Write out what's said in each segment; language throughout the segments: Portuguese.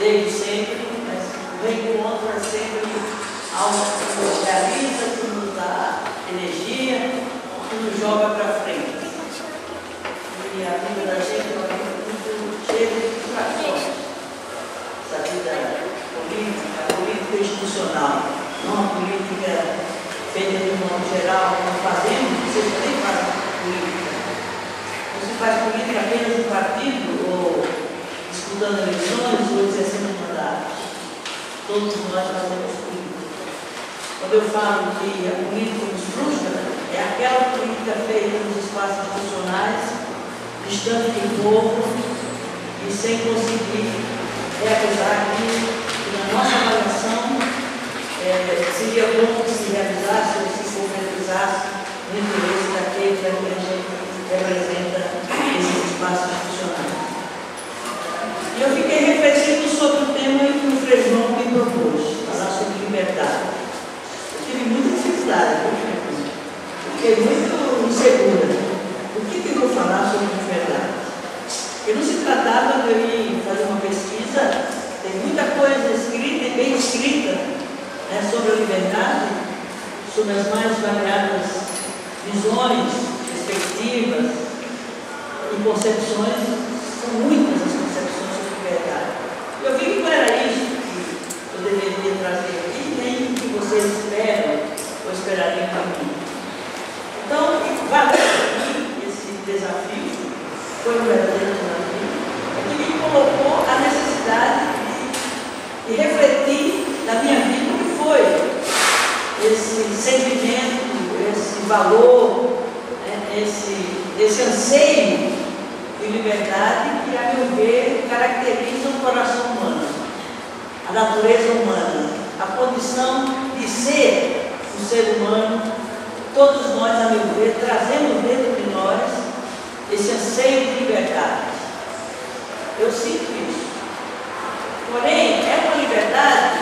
desde sempre, mas o reencontro é sempre algo que nos realiza, que nos dá energia, que nos joga para frente. E a vida da gente é uma vida muito cheia de distrações. Essa vida política institucional, não a política feita de um modo geral, como fazemos, vocês também fazem política. Não se faz política apenas no partido, ou disputando eleições, ou exercendo mandato. Todos nós fazemos política. Quando eu falo que a política nos frustra, é aquela política feita nos espaços institucionais, distante do povo e sem conseguir realizar aquilo que, na nossa avaliação, seria bom que se realizasse ou se concretizasse no interesse daqueles a que a gente representa esses espaços institucionais. E eu fiquei refletindo sobre o tema que o Frei João me propôs, falar sobre liberdade. Eu tive muita dificuldade, fiquei muito insegura. O que eu vou falar sobre liberdade? Porque não se tratava de eu ir fazer uma pesquisa, tem muita coisa escrita e bem escrita, sobre a liberdade, sobre as mais variadas visões, perspectivas e concepções. São muitas as concepções sobre liberdade. Eu vi que não era isso que eu deveria trazer aqui, nem o que vocês esperam ou esperariam de mim. Então, esse desafio foi um verdadeiro desafio, que me colocou a necessidade de refletir na minha vida o que foi esse sentimento, esse valor, esse anseio de liberdade que, a meu ver, caracteriza o coração humano, a natureza humana, a condição de ser um ser humano. Todos nós, a meu ver, trazemos dentro de nós esse anseio de liberdade. Eu sinto isso. Porém, é uma liberdade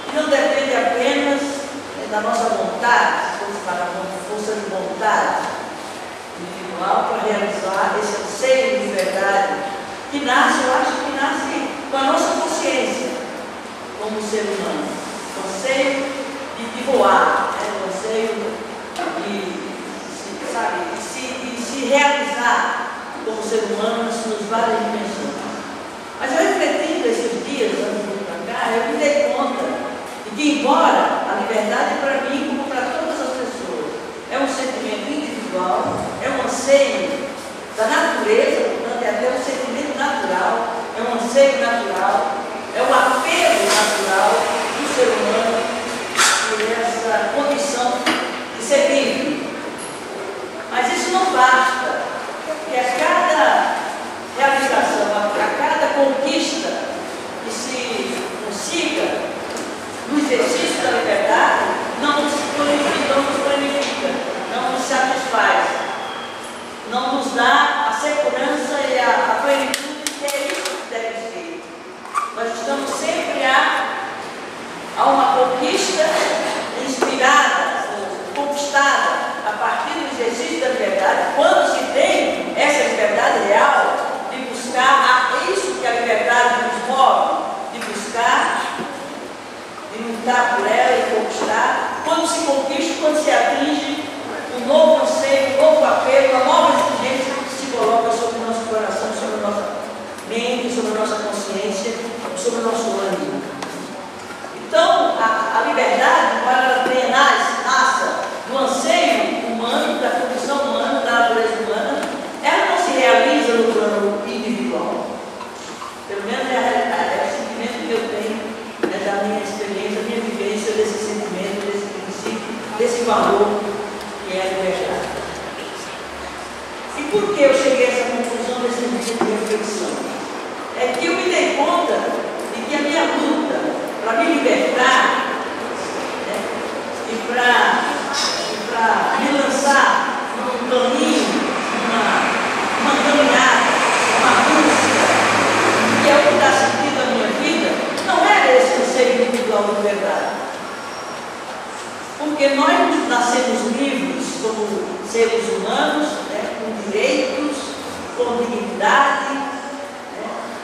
que não depende apenas da nossa vontade, vamos falar com força de vontade individual para realizar esse anseio de liberdade que nasce, eu acho que nasce com a nossa consciência como ser humano. O anseio de voar, o anseio de se realizar como ser humano nas suas várias dimensões. Mas eu refletindo esses dias, antes de vir para cá, eu me dei conta de que, embora a liberdade para mim, como para todas as pessoas, é um sentimento individual, é um anseio da natureza, portanto, é até um sentimento natural, é um anseio natural, é um apelo natural do ser humano por essa condição de ser livre. Mas isso não basta, porque a cada realização, a cada conquista que se consiga no exercício da liberdade, não nos planifica, não nos satisfaz, não nos dá a segurança e a plenitude que é isso que deve ser. Nós estamos sempre a uma conquista inspirada, conquistada a partir do exercício da liberdade, quando se tem essa liberdade real de buscar isso que a liberdade nos move, de buscar, de lutar por ela e conquistar, quando se conquista, quando se atinge um novo anseio, um novo apelo, uma nova exigência que se coloca sobre o nosso coração, sobre a nossa mente, sobre a nossa consciência, sobre o nosso ânimo. Então, a liberdade, para ela nasça do anseio humano, da condição humana, da natureza humana, ela não se realiza no plano individual. Pelo menos é o sentimento que eu tenho, da minha experiência, da minha vivência, desse sentimento, desse princípio, desse valor que é a liberdade. E por que eu cheguei a essa conclusão desse momento de reflexão? É que eu me dei conta de que a minha luta para me libertar, e para me lançar num caminho, uma caminhada, uma busca, que é o que dá sentido à minha vida, não era esse anseio individual de liberdade. Porque nós nascemos livres como seres humanos, com direitos, com dignidade,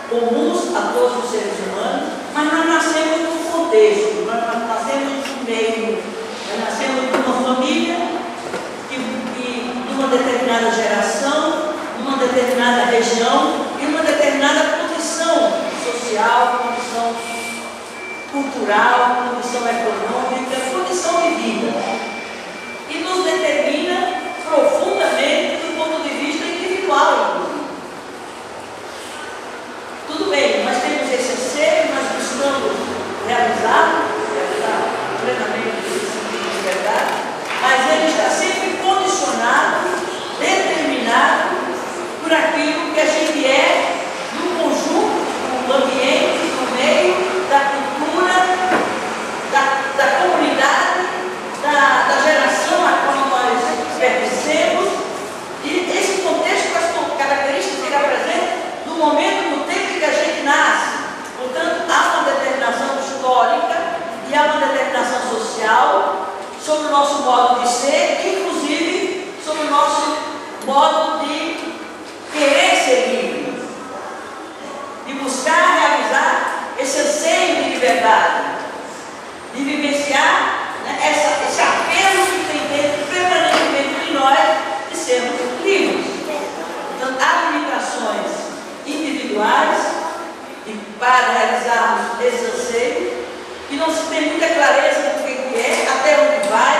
comuns a a todos os seres humanos, mas nós nascemos num contexto, nós nascemos num meio, nós nascemos numa família que numa determinada geração, numa determinada região, em uma determinada condição social, condição cultural, condição econômica, condição de vida. E nos determina profundamente do ponto de vista individual, inclusive. Tudo bem, nós temos esse anseio, nós buscamos realizar plenamente esse sentido de liberdade, mas ele está sempre condicionado, determinado por aquilo que a gente é no conjunto, no ambiente, no meio, da cultura, da comunidade, da geração a qual nós pertencemos. E esse contexto, as características que ele apresenta no momento, no tempo que a gente nasce. Portanto, há uma determinação histórica e há uma determinação social sobre o nosso modo de ser, inclusive sobre o nosso modo de querer ser livre, de buscar realizar esse anseio de liberdade, de vivenciar, né, esse apelo que tem dentro permanentemente de nós de sermos livres. Então, há limitações individuais e para realizarmos esse anseio, que não se tem muita clareza do que é, até onde vai,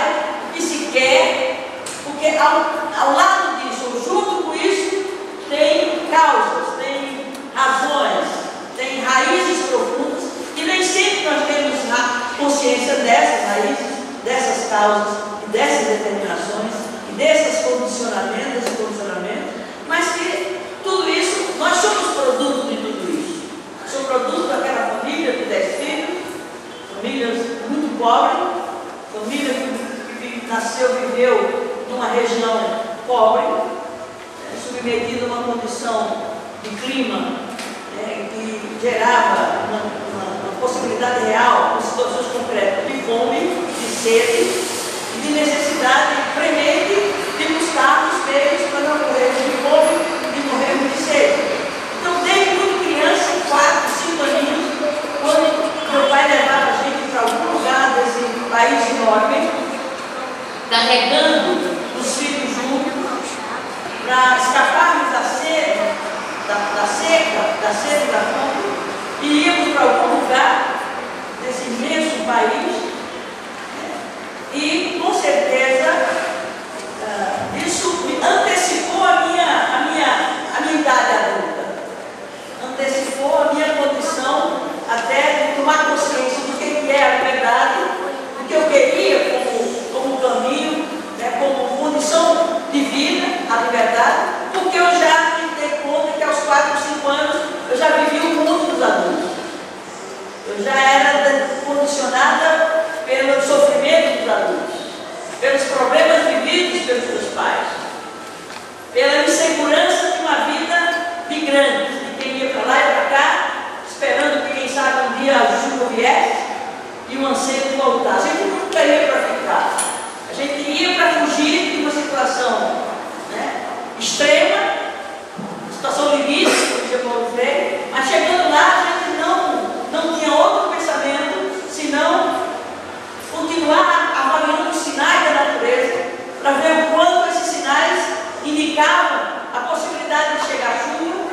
o que se quer, porque ao lado disso, ou junto com isso, tem causas, tem razões, tem raízes profundas, e nem sempre nós temos consciência dessas raízes, dessas causas e dessas determinações e desses condicionamentos, mas que tudo isso, nós somos produto de tudo isso. Sou produto daquela família de 10 filhos, famílias muito pobres, família que nasceu, viveu numa região pobre, submetida a uma condição de clima que gerava uma possibilidade real, com situações concretas de fome, de sede e de necessidade premente de buscarmos meios para não morrermos de fome e morrermos de sede. Então, desde muito criança, 4, 5 aninhos, quando meu pai levava a gente para algum lugar desse país enorme, carregando os filhos juntos, para escaparmos da sede, da seca, da fome, e íamos para algum lugar desse imenso país, e com certeza isso me antecipou a minha idade adulta, antecipou a minha condição até de tomar consciência do que é a liberdade, do que eu queria como caminho, como condição de vida, a liberdade, porque eu já me dei conta que aos 4, 5 anos eu já vivi o mundo dos adultos. Eu já era condicionada pelo sofrimento dos adultos, pelos problemas vividos pelos meus pais, pela insegurança de uma vida migrante, de quem ia para lá e para cá, esperando que, quem sabe, um dia a chuva viesse e o anseio de voltar. A gente nunca ia para ficar. A gente ia para fugir de uma situação extrema, situação limite, como dizia Paulo Freire, mas chegando lá a gente não tinha outro pensamento senão continuar avaliando os sinais da natureza para ver o quanto esses sinais indicavam a possibilidade de chegar a chuva,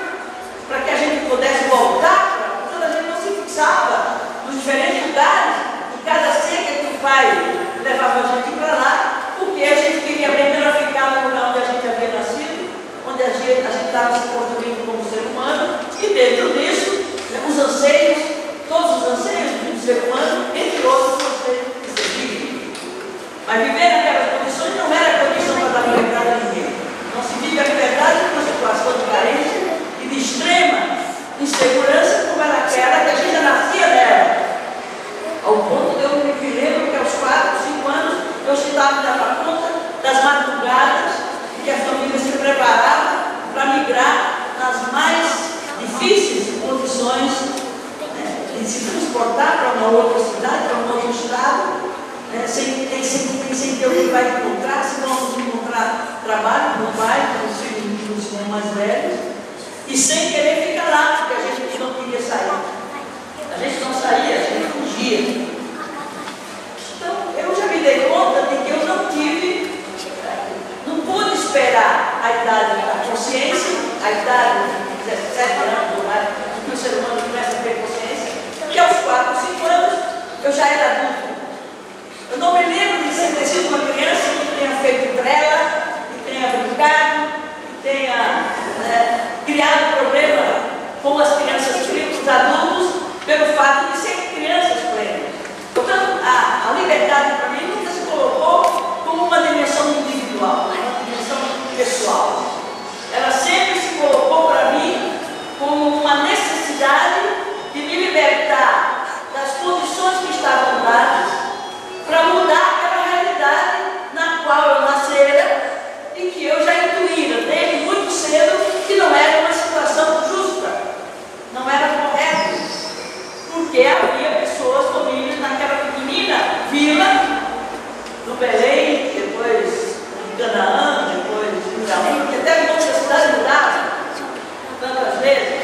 para que a gente pudesse voltar, porque a gente não se fixava nos diferentes lugares, em cada seca que o pai levava a gente para lá, porque a gente queria primeiro ficar no lugar onde a gente havia nascido, onde a gente estava se construindo como ser humano, e dentro disso, os anseios, todos os anseios do ser humano, entre outros, o anseio de ser livre. Mas viver naquelas condições não era condição para dar liberdade a ninguém. Não se vive a liberdade numa situação de carência e de extrema insegurança, como era aquela que a gente nascia nela. Ao ponto de eu me lembro que aos 4, 5 anos eu estava dando conta das madrugadas e que a família se preparava para migrar nas mais difíceis condições de se transportar para uma outra cidade, para um outro estado, sem ter o que vai encontrar, se vamos encontrar trabalho no pai, com os filhos mais velhos, e sem querer ficar lá, porque a gente não queria sair. libertar das condições que estavam dadas, para mudar aquela realidade na qual eu nascera e que eu já intuíra desde muito cedo que não era uma situação justa, não era correta, porque havia pessoas, famílias naquela pequenina vila do Belém, depois de Canaã, depois de Israel, que até o nome da cidade mudava tantas vezes.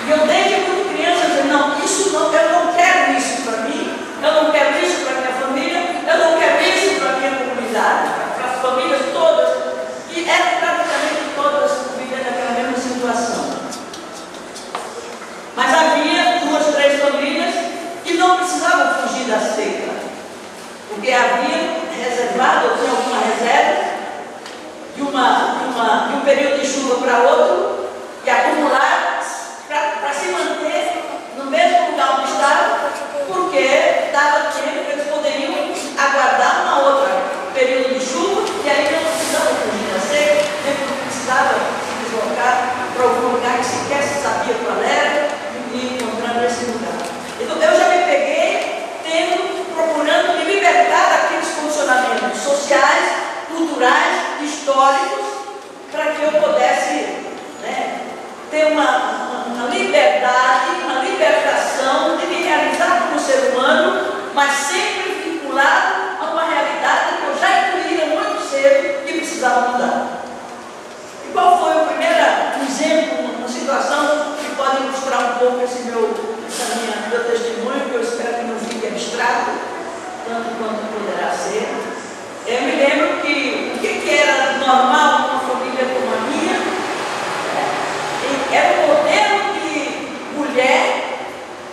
E eu desde muito criança dizia, não, isso não, eu não quero isso para mim, eu não quero isso para minha família, eu não quero isso para minha comunidade, para as famílias todas, e eram praticamente todas vivendo aquela mesma situação. Mas havia 2, 3 famílias que não precisavam fugir da seca, porque havia reservado, ou tinha alguma reserva, de um período de chuva para outro, e acumular para se manter no mesmo lugar onde estava, porque dava tempo, eles poderiam aguardar uma outra período de chuva, e aí não precisava fugir da seca, nem precisava se deslocar para algum lugar que sequer se sabia qual era, e encontrar nesse lugar. Então eu já me peguei procurando me libertar daqueles condicionamentos sociais, culturais, históricos, para que eu pudesse, né, ter uma liberdade, uma libertação de me realizar como ser humano, mas sempre vinculado a uma realidade que eu já intuía muito cedo que precisava mudar. E qual foi o primeiro exemplo, uma situação que pode ilustrar um pouco meu testemunho, que eu espero que não fique abstrato, tanto quanto poderá ser. Eu me lembro que o que era normal numa família como a minha, era o modelo de mulher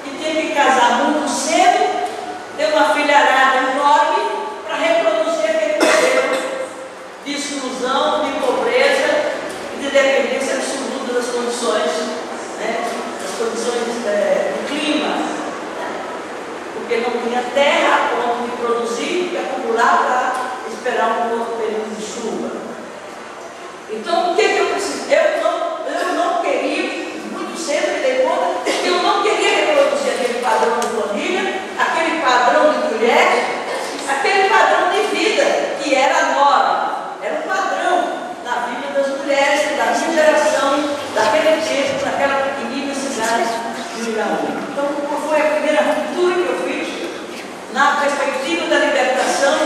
que tinha que casar muito cedo, ter uma filharada enorme para reproduzir aquele modelo de exclusão, de pobreza e de dependência absoluta das condições, né, do clima, né, porque não tinha terra a ponto de produzir e acumular para esperar um outro período de chuva. Então, o que eu preciso? Eu não queria, muito cedo me dei conta, que eu não queria reproduzir aquele padrão de família, aquele padrão de mulher, aquele padrão de vida, que era a norma, era um padrão na vida das mulheres, da minha geração, daquele tempo, daquela pequenina cidade de Iraú. Então, qual foi a primeira ruptura que eu fiz na perspectiva da libertação,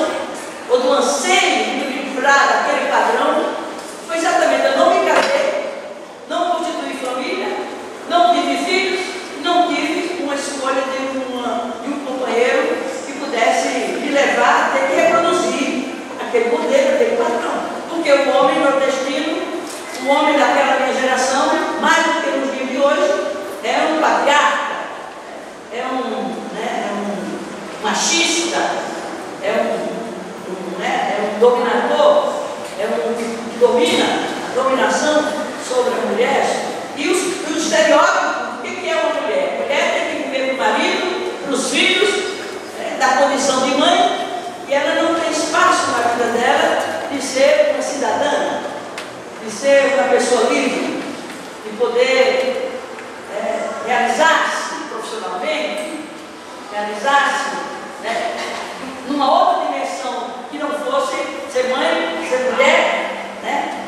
ou do anseio de me livrar daquele padrão? Foi exatamente, eu não me casei, não constituí família, não tive filhos, não tive uma escolha de um companheiro que pudesse me levar a ter que reproduzir aquele modelo, aquele padrão. Porque o homem nordestino, o homem daquela minha geração, mais do que nos dias de hoje, é um patriarca, é um machista, é um dominador, é um que domina, a dominação sobre a mulher. E o estereótipo, o que é uma mulher? A mulher tem que viver com o marido, para os filhos, da condição de mãe, e ela não tem espaço na vida dela de ser uma cidadã, de ser uma pessoa livre, de poder realizar-se profissionalmente, realizar-se, né, numa outra dimensão que não fosse ser mãe, ser mulher, né,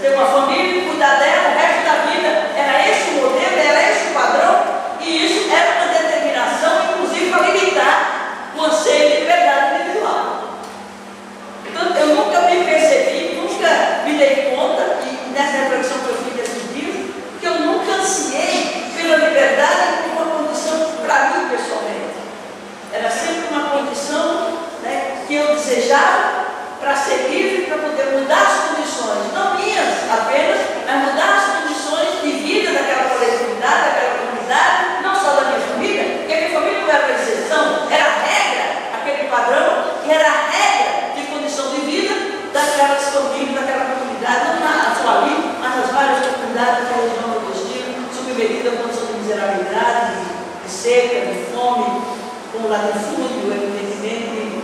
ter uma família, cuidar dela o resto da vida. Era esse o modelo, era esse o padrão, e isso era uma determinação, inclusive, para limitar o anseio de liberdade individual. Então, eu nunca me percebi, nunca me dei conta, e nessa reflexão que eu fiz desses dias, que eu nunca ansiei pela liberdade como uma condição para mim pessoalmente. Era sempre uma condição, né, que eu desejava para ser livre, para poder mudar as condições, não minhas apenas, mas mudar as condições de vida daquela coletividade, daquela comunidade, não só da minha família, porque a minha família não era uma exceção, era a regra, aquele padrão, e era a regra de condição de vida daquelas famílias, daquela comunidade, não só ali, mas nas várias comunidades da região nordestina, submetida a condição de miserabilidade, de seca, de fome, com o latifúndio, evidentemente,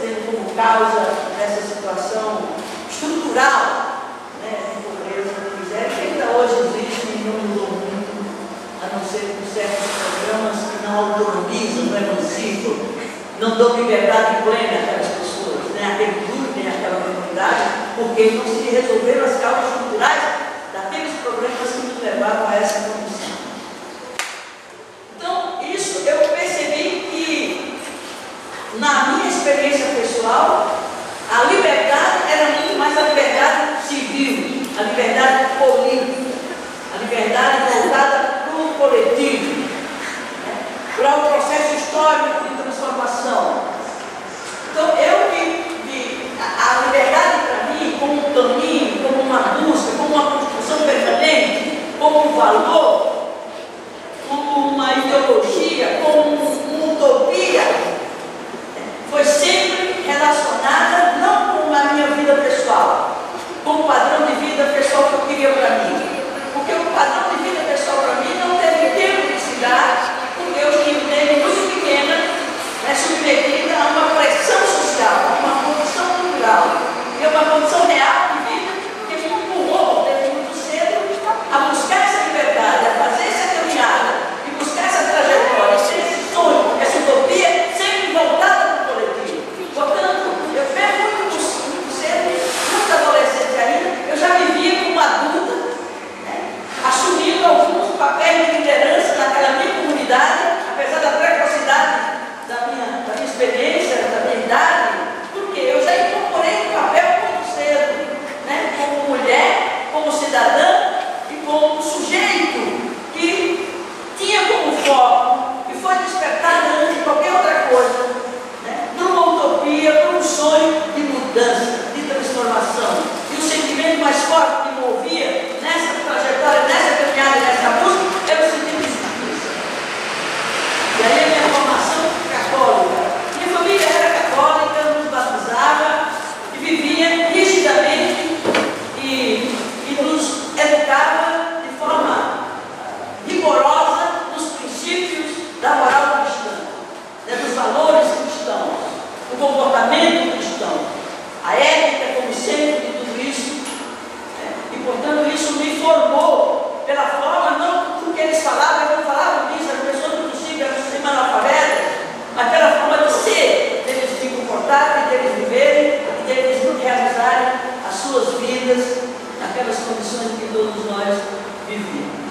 tendo como causa dessa situação estrutural, né, de pobreza, de miséria, que ainda hoje existe e não mudou muito não dou liberdade plena àquelas pessoas, nem àquele grupo, nem àquela comunidade, porque não se resolveram as causas culturais daqueles problemas que nos levaram a essa condição. Então, isso eu percebi que, na minha experiência pessoal, a liberdade era muito mais a liberdade civil, a liberdade política, a liberdade voltada para o coletivo, né? Para o processo histórico de transformação. Então, a liberdade para mim, como um caminho, como uma busca, como uma construção permanente, como um valor, como uma ideologia, como uma utopia, foi sempre relacionada não com a minha vida pessoal, com o padrão de vida pessoal que eu queria para mim. Porque o padrão de vida pessoal para mim não teve tempo de se dar, porque eu tinha muito pequena, né, submetida a uma pressão social, a uma condição cultural, e uma condição real de vida que me empurrou desde muito cedo a buscar essa liberdade, a fazer essa caminhada, e buscar essa trajetória, esse sonho, essa utopia, sempre voltada para o coletivo. Portanto, eu vejo muito cedo, muito adolescente ainda, eu já vivia como adulta, né, assumindo alguns papéis de liderança naquela minha comunidade, apesar da precocidade da minha experiência, da minha idade, porque eu já incorporei o papel muito cedo, né, como mulher, como cidadã e como sujeito que tinha como foco e foi despertado antes de qualquer outra coisa, né, por uma utopia, por um sonho de mudança, de transformação. E o sentimento mais forte que me movia nessa trajetória, nessa caminhada, nessa busca, era o sentimento de justiça. E aí a minha formação católica. Minha família era católica, nos batizava e vivia rigidamente e nos educava de forma rigorosa nos princípios da moral cristã, né, dos valores cristãos, do comportamento cristão, a ética como centro de tudo isso, né, e portanto isso me formou pela forma, não do que eles falavam, eu não falava disso, as pessoas do princípio eram semi-analfabetas, mas pela forma de ser, deles se comportarem, deles viverem e deles realizarem as suas vidas naquelas condições que todos nós vivíamos.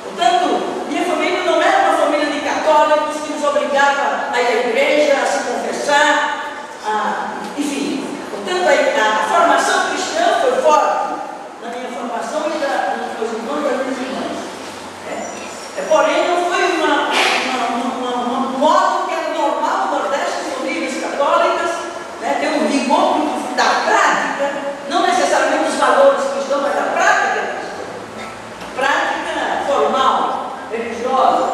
Portanto, minha família não era uma família de católicos que nos obrigava a ir à igreja, a se confessar, enfim. Portanto, a formação cristã foi forte na minha formação e dos meus irmãos e das minhas irmãs. Porém, não foi um modo que era normal no Nordeste, as famílias católicas, né, ter um rigor da prática, não necessariamente dos valores cristãos, mas da prática cristã. Prática formal, religiosa.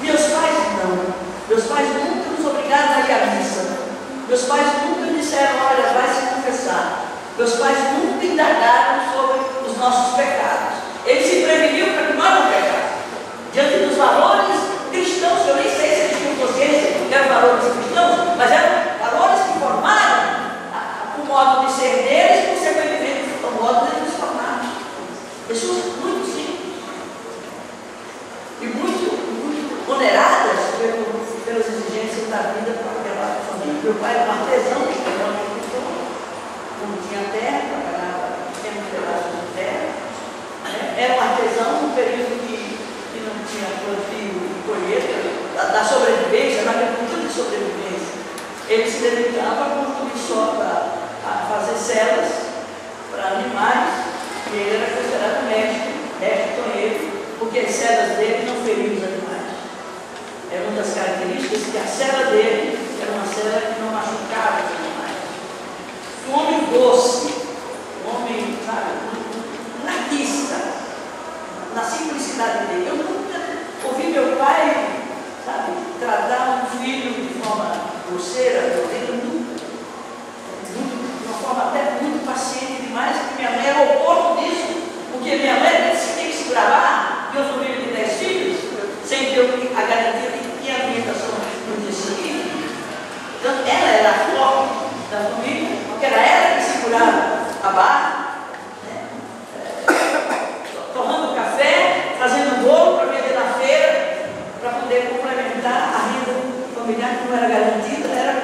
Meus pais não. Meus pais nunca nos obrigaram a ir à missa. Meus pais nunca disseram, olha, vai se confessar. Meus pais nunca indagaram sobre os nossos pecados. Eles se preveniam para que nós não pecássemos. Diante dos valores cristãos, que eu nem sei se eles tinham consciência que eram valores cristãos, mas eram valores que formaram o modo de ser deles, consequentemente, o modo de eles formaram. Pessoas muito simples e muito oneradas pelas exigências da vida para aquela família. Meu pai era um artesão, não tinha terra, trabalhava pequenos pedaços de terra, né? Era um artesão no período que não tinha plantio e colheita, da sobrevivência, da agricultura de sobrevivência. Ele se dedicava a construir só a fazer celas para animais, e ele era considerado mestre tonheiro, porque as celas dele não feriam os animais. Era uma das características que a cela dele era uma cela que não machucava os animais. Um homem doce, um homem, sabe, um artista, na simplicidade dele. Eu nunca ouvi meu pai, sabe, tratar um filho de forma grosseira, violenta, nunca. De uma forma até muito paciente demais, que minha mãe era o oposto disso, porque minha mãe tem que se gravar de uma família de 10 filhos, sem ter a garantia de que tinha alimentação no dia seguinte. Então, ela era a flor da família, porque era ela que segurava a barra, tomando café, fazendo bolo para vender na feira, para poder complementar a renda familiar que não era garantida, era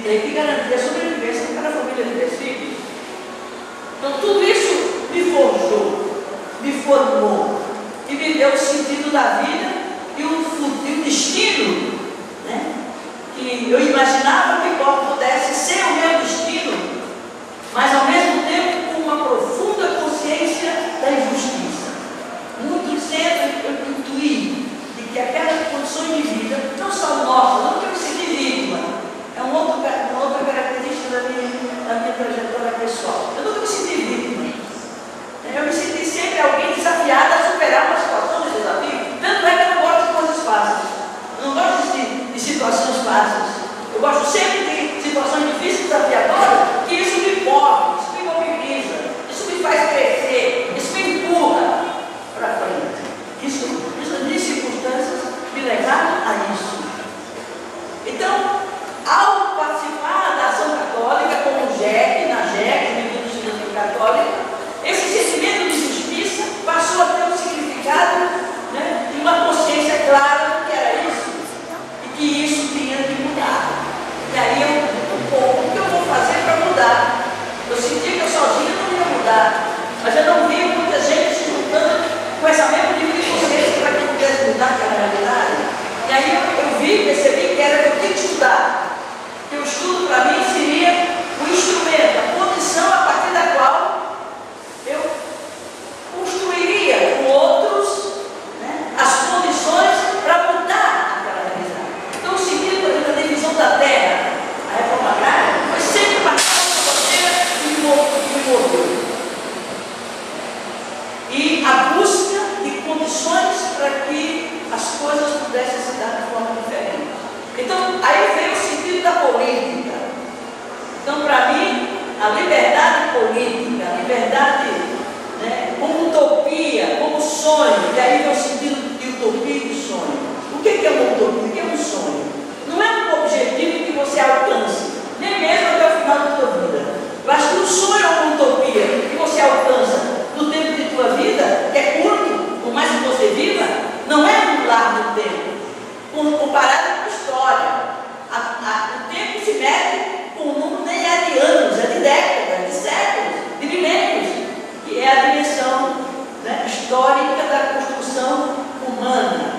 tem que garantir a sobrevivência de cada família de 10 filhos. Então tudo isso me forjou, me formou e me deu o sentido da vida e o destino, né? Que eu imaginava que qual pudesse ser o meu destino, mas ao mesmo tempo com uma profunda consciência da injustiça. Muito cedo eu intuí de que aquelas condições de vida, não só nossas, não que eu me senti vítima, é uma outra característica da minha trajetória pessoal. Eu nunca me senti vítima. Eu me senti sempre alguém desafiado a superar uma situação de desafio. Tanto é que eu não gosto de coisas fáceis. Eu não gosto de situações fáceis. Eu gosto sempre de situações difíceis, desafiadoras, que isso me move, isso me mobiliza, isso me faz crescer, isso me empurra para frente. Essas minhas circunstâncias me levaram a isso. Então, ao participar da ação católica, como o GEC, na GEC, Movimento de Estudantil Católica, esse sentimento de justiça passou a ter um significado, né, de uma consciência clara que era isso, e que isso tinha que mudar. E aí o que eu vou fazer para mudar? Eu sentia que eu sozinha não ia mudar, mas eu não via muita gente se juntando com essa mesma nível de consciência para que eu pudesse mudar aquela realidade. E aí percebi que era que eu tinha que estudar. Que o estudo para mim seria o instrumento, a condição a partir da qual eu construiria com outros, né, as condições para mudar aquela realidade. Então o sentido, por exemplo, da divisão da terra, a reforma agrária, foi sempre uma bandeira que me moveu. E a busca de condições para que as coisas pudessem se dar de forma diferente. Então, aí veio o sentido da política. Então, para mim, a liberdade política, a liberdade, né, como utopia, como sonho, e aí vem o sentido de utopia e de sonho. O que é uma utopia? O que é um sonho? Não é um objetivo que você alcance, nem mesmo até o final da tua vida. Eu acho que um sonho é uma utopia que você alcança no tempo de tua vida, que é curto, por mais que você viva, não é um largo tempo. Comparado com a história, o tempo se mede com um número nem é de anos, é de décadas, de séculos, de milênios, que é a dimensão, né, histórica da construção humana.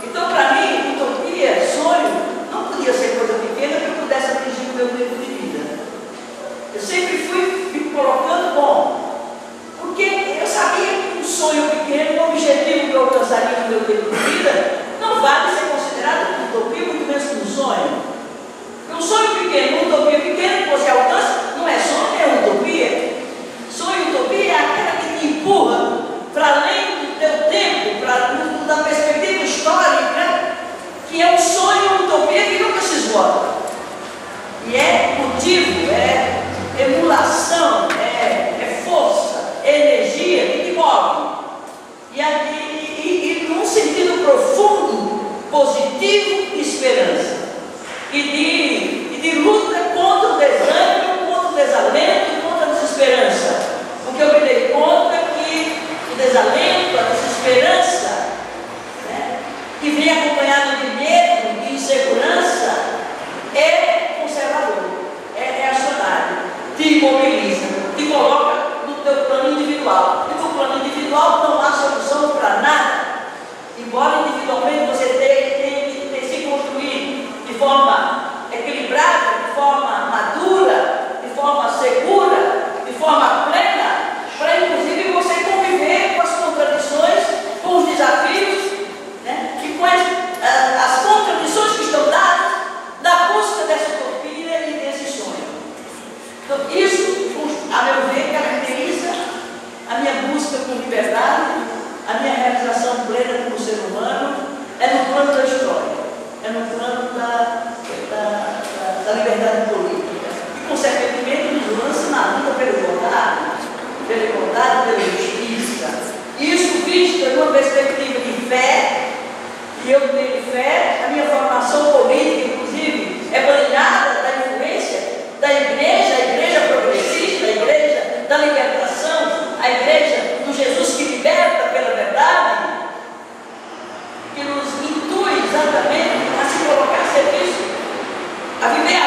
Então, para mim, utopia, sonho, não podia ser coisa pequena que eu pudesse atingir o meu tempo de vida. Eu sempre fui me colocando bom, porque eu sabia que um sonho pequeno, um objetivo que eu alcançaria no meu tempo de vida, não vale ser considerado como utopia, muito menos como sonho. Um sonho pequeno, uma utopia pequena que você alcança, não é sonho, é utopia. Sonho e utopia é aquela que te empurra para além do teu tempo, da perspectiva histórica, que é um sonho e uma utopia que nunca se esgota. E é motivo, é emulação, é força, é energia que te move. E num sentido profundo, positivo, de esperança. E de luta contra o desânimo, contra o desalento, contra a desesperança. Porque eu me dei conta que o desalento, a desesperança, né, que vem acompanhado de medo, de insegurança, é conservador, é acionário, te imobiliza, te coloca no teu plano individual. E no plano individual não há solução para nada. Embora individualmente você tenha que se construir de forma equilibrada, de forma madura, de forma segura, de forma plena, para inclusive você conviver com as contradições, com os desafios, né, e com as contradições que estão dadas da busca dessa utopia e desse sonho. Então isso, a meu ver, caracteriza a minha busca por liberdade, a minha realização plena como ser humano, é no plano da história, é no plano da liberdade política, e consequentemente nos lança na luta pela igualdade, pela justiça. Isso visto numa perspectiva de fé, e eu tenho fé, a minha formação política, inclusive, é banhada da influência da igreja, a igreja progressista, a igreja da libertação, a igreja do Jesus que liberta pela verdade, que nos intui exatamente a se colocar a serviço, a viver a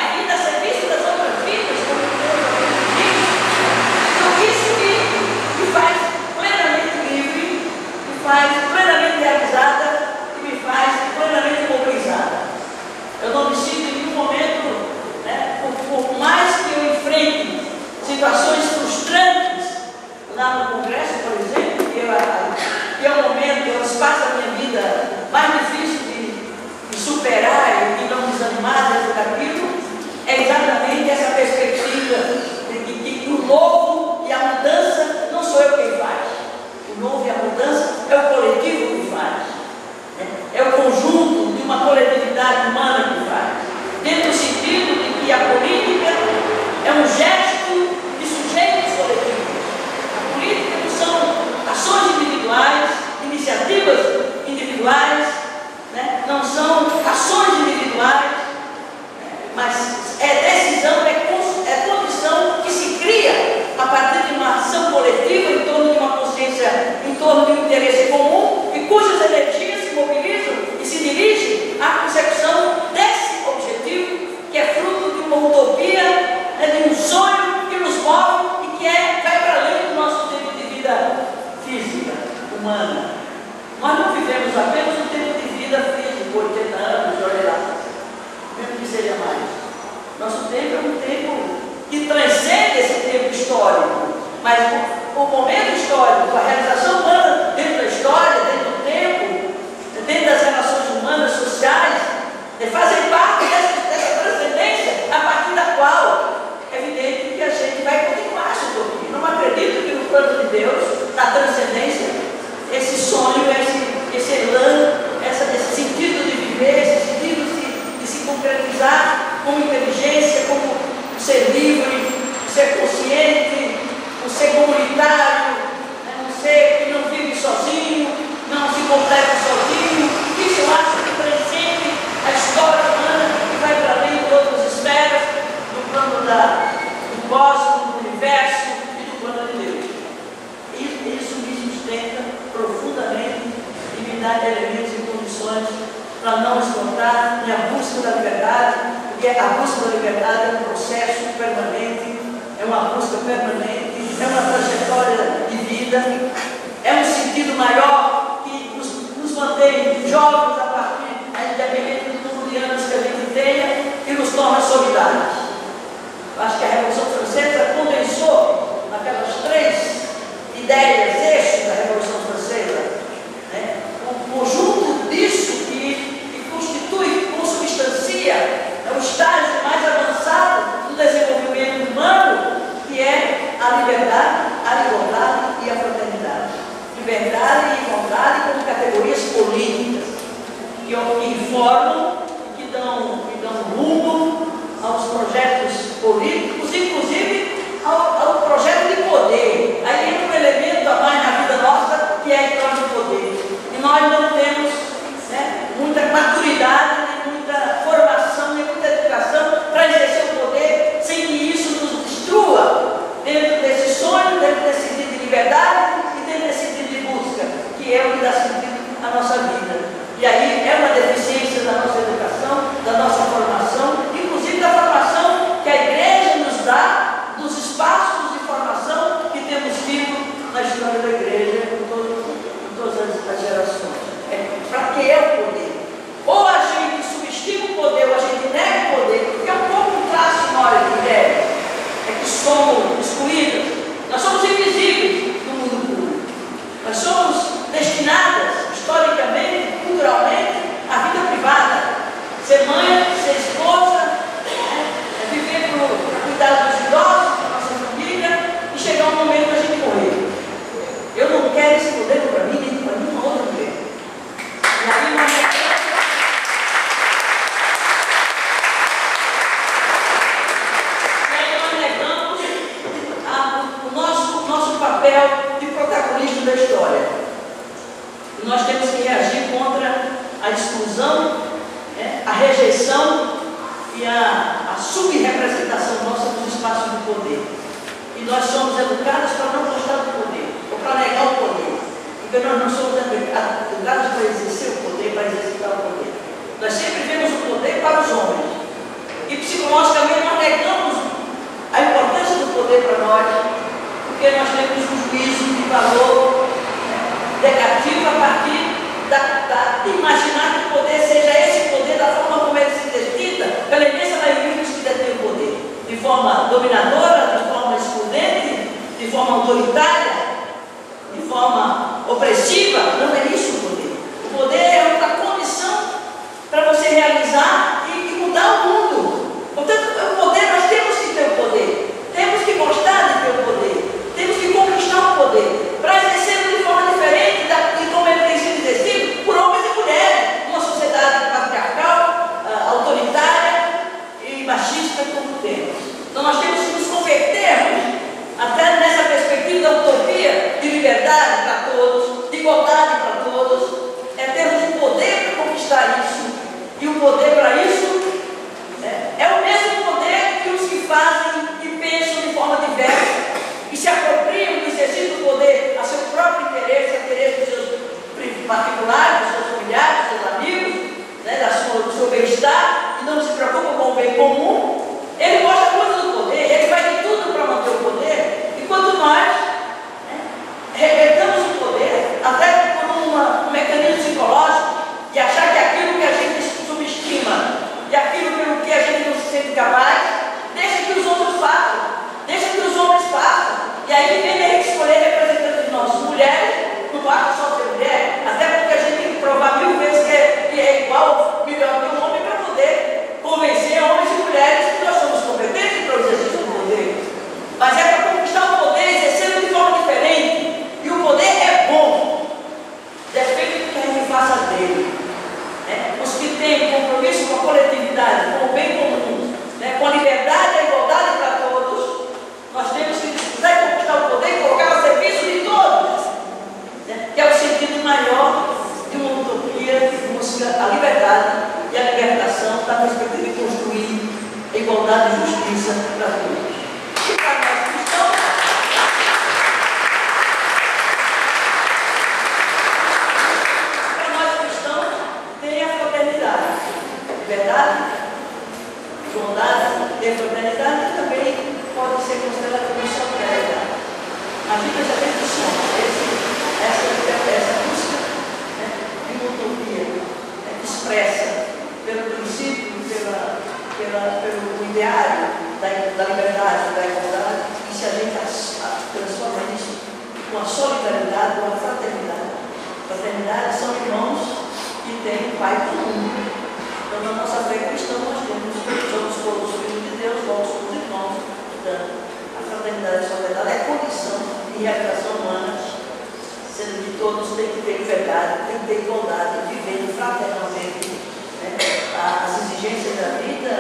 temos apenas um tempo de vida físico, 80 anos, olha lá, mesmo que seja mais. Nosso tempo é um tempo que transcende esse tempo histórico, mas o momento histórico, a realização humana dentro da história, dentro do tempo, dentro das relações humanas, sociais, fazem parte dessa transcendência, a partir da qual é evidente que a gente vai continuar essa utopia. Não acredito que no plano de Deus, na transcendência, esse sonho, esse elan, esse sentido de viver, esse sentido de se concretizar como inteligência, como ser livre, ser consciente, um ser comunitário, um ser que não vive sozinho, não se completa sozinho. Isso eu acho que transcende a história humana e vai para além de outras esferas, do plano do cosmos, do universo e do plano de Deus. E isso me sustenta profundamente e me dá elementos e condições para não esgotar minha busca da liberdade, porque a busca da liberdade é um processo permanente, é uma busca permanente, é uma trajetória de vida, é um sentido maior que nos mantém jovens a partir, independente do número de anos que a gente tenha, e nos torna solidários. Eu acho que a Revolução Francesa condensou naquelas 3 ideias, eixos da Revolução Francesa, né? Um conjunto disso que constitui, consubstancia, o estágio mais avançado do desenvolvimento humano, que é a liberdade, a igualdade e a fraternidade. Liberdade e igualdade como categorias políticas que informam, que dão rumo aos projetos políticos, inclusive ao projeto de poder. Aí entra um elemento a mais na vida nossa, que é a história do poder. E nós não temos, né, muita maturidade, nem muita formação, nem muita educação para exercer o poder, sem que isso nos destrua dentro desse sonho, dentro desse sentido de liberdade e dentro desse sentido de busca, que é o que dá sentido à nossa vida. E aí é uma deficiência da nossa educação, da nossa formação, inclusive da formação que a igreja nos dá, dos espaços de formação que temos tido na história da igreja em todas as gerações. Para que é o poder? Ou a gente subestima o poder, ou a gente nega o poder, porque é um pouco um traço nós de mulheres, é que somos excluídas, nós somos invisíveis no mundo público, nós somos destinadas, historicamente, culturalmente, à vida privada, ser mãe, ser esposa, viver para cuidar dos idosos, da nossa família, e chegar um momento da gente morrer. Eu não quero esse poder para mim, nem para nenhuma outra mulher. E aí nós negamos o nosso papel de protagonista da história. E nós temos que reagir contra a exclusão, a rejeição e a subrepresentação nossa nos espaços de poder. E nós somos educados para não gostar do poder, ou para negar o poder. Porque nós não somos educados para exercer o poder, para exercitar o poder. Nós sempre vemos o poder para os homens. E psicologicamente nós negamos a importância do poder para nós, porque nós temos um juízo de valor negativo a partir de imaginar que o poder seja esse poder da forma como ele se exercita pela imensa maioria dos que detêm o poder, de forma dominadora, de forma excludente, de forma autoritária, de forma opressiva. Não é isso o poder. O poder é uma condição para você realizar e mudar o mundo. Portanto, o poder, nós temos que ter o poder, temos que gostar de ter o poder, temos que conquistar o poder, para exercer de forma diferente de como ele tem sido exercido por homens e mulheres, numa sociedade patriarcal, autoritária e machista como temos. Então nós temos que nos convertermos até nessa perspectiva da utopia de liberdade para todos, de igualdade para todos, termos o poder para conquistar isso. E o poder para isso fraternidade também pode ser considerada como solidariedade. A vida já tem que soma essa busca, né, de uma utopia, né, expressa pelo princípio, pelo ideário da liberdade, da igualdade, e se a gente transforma isso com a solidariedade, com a fraternidade. Fraternidade são irmãos que têm um pai comum. Então, na nossa fé cristã, nós somos todos filhos de Deus, logo somos irmãos. Portanto, a fraternidade e a solidariedade é a condição de realização humana, sendo que todos têm que ter liberdade, têm que ter igualdade, viver fraternalmente, né, as exigências da vida,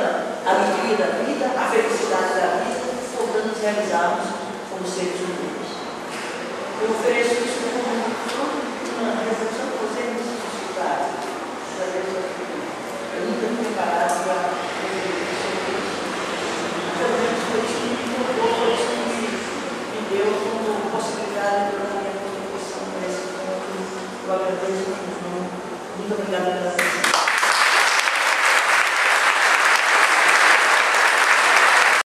a alegria da vida, a felicidade da vida, podendo nos realizarmos como seres humanos. Eu ofereço isso como uma reflexão para vocês nesse dificuldade. Eu nunca me preparado para refletir sobre isso. Pelo menos foi isso que me tocou, foi isso que me deu como possibilidade de eu minha contribuição nesse ponto. Eu agradeço muito. Muito obrigada pela atenção.